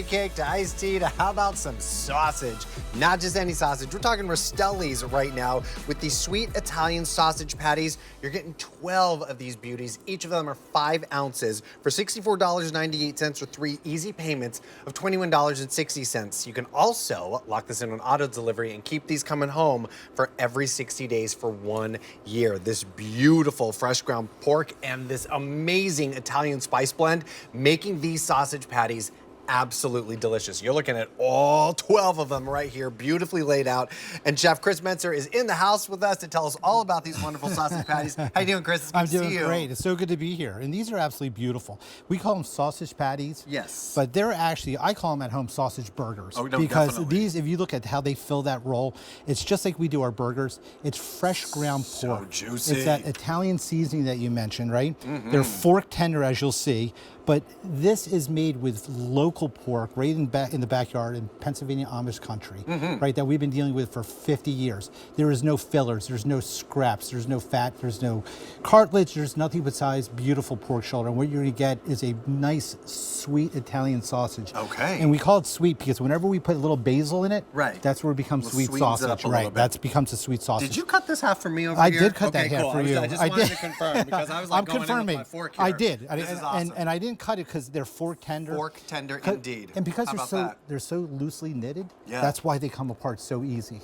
Cake to iced tea to how about some sausage? Not just any sausage. We're talking Rastelli's right now with these sweet Italian sausage patties. You're getting 12 of these beauties. Each of them are 5 ounces for $64.98 or 3 easy payments of $21.60. You can also lock this in on auto delivery and keep these coming home for every 60 days for 1 year. This beautiful fresh ground pork and this amazing Italian spice blend making these sausage patties absolutely delicious. You're looking at all 12 of them right here, beautifully laid out. And Chef Chris Mentzer is in the house with us to tell us all about these wonderful sausage patties. How you doing, Chris? It's good I'm to see doing you. great. It's so good to be here. And these are absolutely beautiful. We call them sausage patties. Yes. But they're actually, I call them at home sausage burgers. Oh, no, because definitely. these, if you look at how they fill that roll, it's just like we do our burgers. It's fresh ground pork. So juicy. It's that Italian seasoning that you mentioned, right? They're fork tender, as you'll see. But this is made with local pork right in the backyard in Pennsylvania Amish country, right, that we've been dealing with for 50 years. There is no fillers, there's no scraps, there's no fat, there's no cartilage, there's nothing besides beautiful pork shoulder. And what you're gonna get is a nice, sweet Italian sausage. Okay. And we call it sweet because whenever we put a little basil in it, Right. that's where it becomes sweet sweetens it up sausage, a little right? bit. That becomes a sweet sausage. Did you cut this half for me over I here? did cut that half cool. for you. I just I wanted did. to confirm because I was like I'm going confirming. in with my fork here. I did. This is awesome. And I didn't cut it because they're fork tender. Fork tender indeed. And because How about they're so loosely knitted, Yeah. that's why they come apart so easy.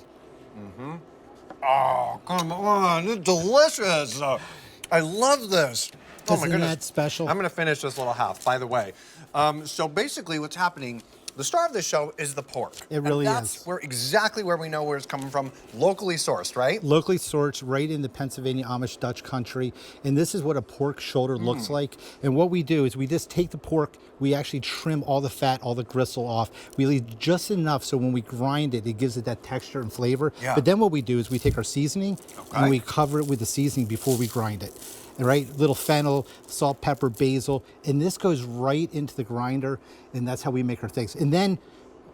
Oh, come on. It's delicious. I love this. Oh my Isn't goodness. that special? I'm going to finish this little half, by the way. So basically what's happening, the star of the show is the pork. It really and that's is. exactly where we know where it's coming from, locally sourced, right? Locally sourced right in the Pennsylvania Amish Dutch country. And this is what a pork shoulder looks like. And what we do is we just take the pork, we actually trim all the fat, all the gristle off. We leave just enough so when we grind it, it gives it that texture and flavor. Yeah. But then what we do is we take our seasoning Okay. and we cover it with the seasoning before we grind it. Right, little fennel, salt, pepper, basil, and this goes right into the grinder, and that's how we make our things. And then,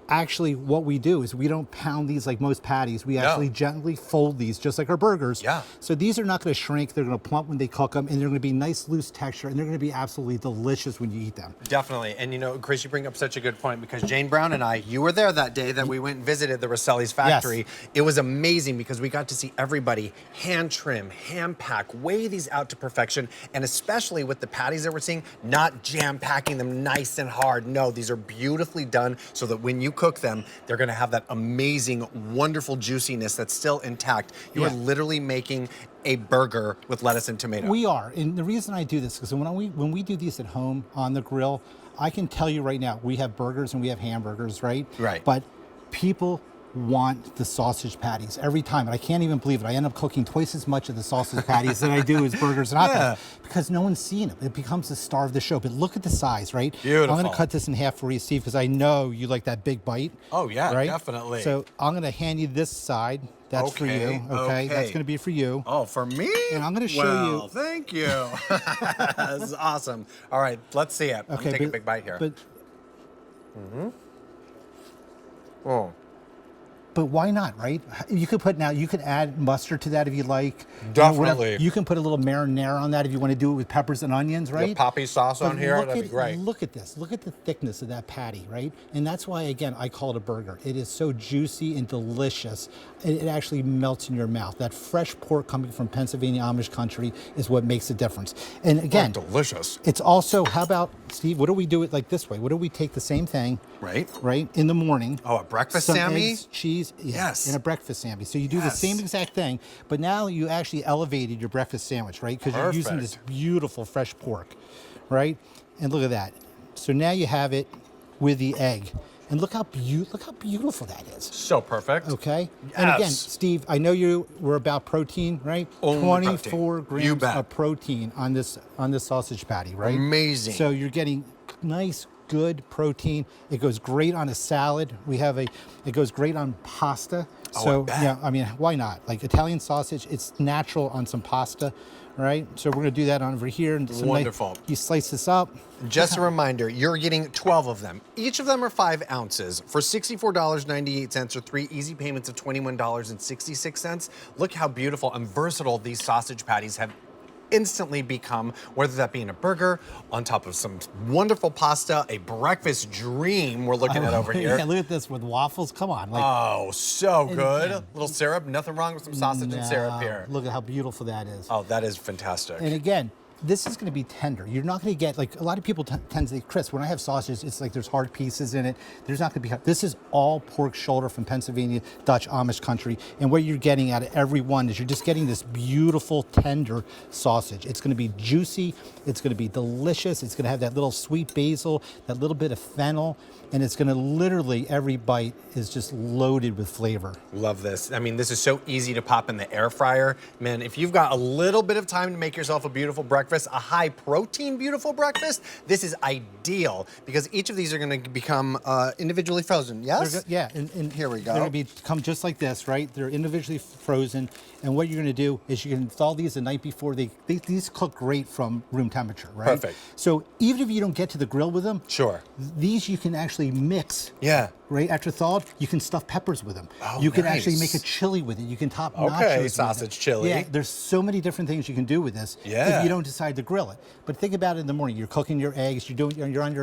actually, what we do is we don't pound these like most patties. We actually gently fold these, just like our burgers. Yeah. So these are not going to shrink. They're going to plump when they cook them, and they're going to be nice, loose texture, and they're going to be absolutely delicious when you eat them. Definitely. And you know, Chris, you bring up such a good point because Jane Brown and I, you were there that day that we went and visited the Rastelli's factory. Yes. It was amazing because we got to see everybody hand trim, hand pack, weigh these out to perfection. And especially with the patties that we're seeing, not jam packing them nice and hard. No, these are beautifully done so that when you cook them, they're going to have that amazing, wonderful juiciness that's still intact. You are literally making a burger with lettuce and tomato. We are, and the reason I do this is because when we do these at home on the grill, I can tell you right now, we have burgers and we have hamburgers, right? Right. But people want the sausage patties every time, and I can't even believe it. I end up cooking twice as much of the sausage patties than I do as burgers and hot dogs because no one's seen them. It becomes the star of the show. But look at the size, right? Beautiful. I'm going to cut this in half for you, Steve, because I know you like that big bite. Oh, yeah, right? definitely. So I'm going to hand you this side. That's for you. Okay. That's going to be for you. Oh, for me? And I'm going to show you. Well, thank you. This is awesome. All right, let's see it. I'm taking a big bite here. Oh. But why not, right? You could add mustard to that if you like. Definitely. You can put a little marinara on that if you want to do it with peppers and onions, right? The poppy sauce on here, that'd be great. Look at this. Look at the thickness of that patty, right? And that's why, again, I call it a burger. It is so juicy and delicious. It actually melts in your mouth. That fresh pork coming from Pennsylvania Amish country is what makes the difference. And again, delicious. it's also, how about, Steve, what do we do it like this way? What do we take the same thing, Right. in the morning? Oh, a breakfast some Sammy? eggs, cheese, Yes. and a breakfast sandwich. So you do the same exact thing, but now you actually elevated your breakfast sandwich, right? Because you're using this beautiful fresh pork, right? And look at that. So now you have it with the egg, and look how beautiful that is. So perfect. Okay. Yes. And again, Steve, I know you were about protein, right? Only 24 protein. You grams bet. of protein on this sausage patty, right? Amazing. So you're getting nice, good protein. It goes great on a salad. It goes great on pasta. Oh, So I bet. yeah, I mean, why not? Like Italian sausage, it's natural on some pasta, right? So we're gonna do that on over here. And Wonderful. You slice this up. Just a reminder, you're getting 12 of them. Each of them are 5 ounces for $64.98 or 3 easy payments of $21.66. Look how beautiful and versatile these sausage patties have instantly become, whether that be in a burger, on top of some wonderful pasta, a breakfast dream we're looking at over here. Yeah, look at this with waffles. Come on. Like, Oh, so good. Little syrup, nothing wrong with some sausage and syrup here. Look at how beautiful that is. Oh, that is fantastic. And again, this is going to be tender. You're not going to get, like, a lot of people tend to say crisp. When I have sausage, it's like there's hard pieces in it. There's not going to be, this is all pork shoulder from Pennsylvania, Dutch, Amish country. And what you're getting out of every one is you're just getting this beautiful, tender sausage. It's going to be juicy. It's going to be delicious. It's going to have that little sweet basil, that little bit of fennel. And it's going to literally, every bite is just loaded with flavor. Love this. I mean, this is so easy to pop in the air fryer. Man, if you've got a little bit of time to make yourself a beautiful breakfast, a high protein beautiful breakfast, this is ideal because each of these are going to become individually frozen, yes? Yeah, and here we go. They're going to come just like this, right? They're individually frozen. And what you're going to do is you can thaw these the night before. These cook great from room temperature, right? Perfect. So even if you don't get to the grill with them, sure, these you can actually mix. Yeah. Right after thawed, you can stuff peppers with them. Oh, you can nice. actually make a chili with it. You can top nachos Okay, with sausage it. chili. Yeah, there's so many different things you can do with this. Yeah. If you don't decide to grill it. But think about it in the morning. You're cooking your eggs. You're on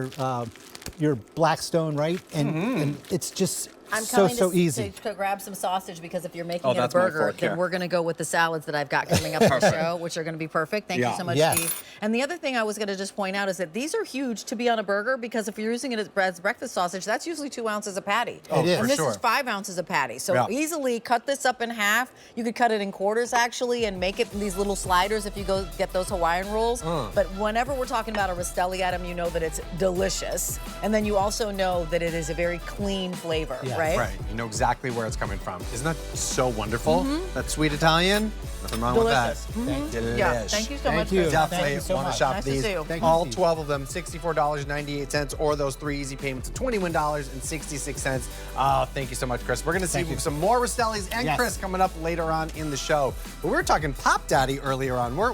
your Blackstone, right? And it's just I'm so coming easy. to grab some sausage because if you're making Oh, it a that's my burger, fork, then yeah. we're going to go with the salads that I've got coming up on the show, which are going to be perfect. Thank you so much, Yeah. Steve. And the other thing I was going to just point out is that these are huge to be on a burger because if you're using it as breakfast sausage, that's usually 2 ounces of patty. It is. And this sure. is 5 ounces of patty. So Yeah. easily cut this up in half. You could cut it in quarters actually and make it in these little sliders if you go get those Hawaiian rolls. But whenever we're talking about a Rastelli item, you know that it's delicious. And then you also know that it is a very clean flavor, Yeah. right? Right, you know exactly where it's coming from. Isn't that so wonderful? That sweet Italian, nothing wrong Delicious. with that. Delish. Yeah, thank you so Thank much. you. Chris. Definitely Thank you so want to much. shop Nice to these. see you. Thank you, All Steve. 12 of them, $64.98, or those 3 easy payments, $21.66. Oh, thank you so much, Chris. We're going to see Thank you. some more Rastellis and Yes. Chris coming up later on in the show. But we were talking Pop Daddy earlier on, weren't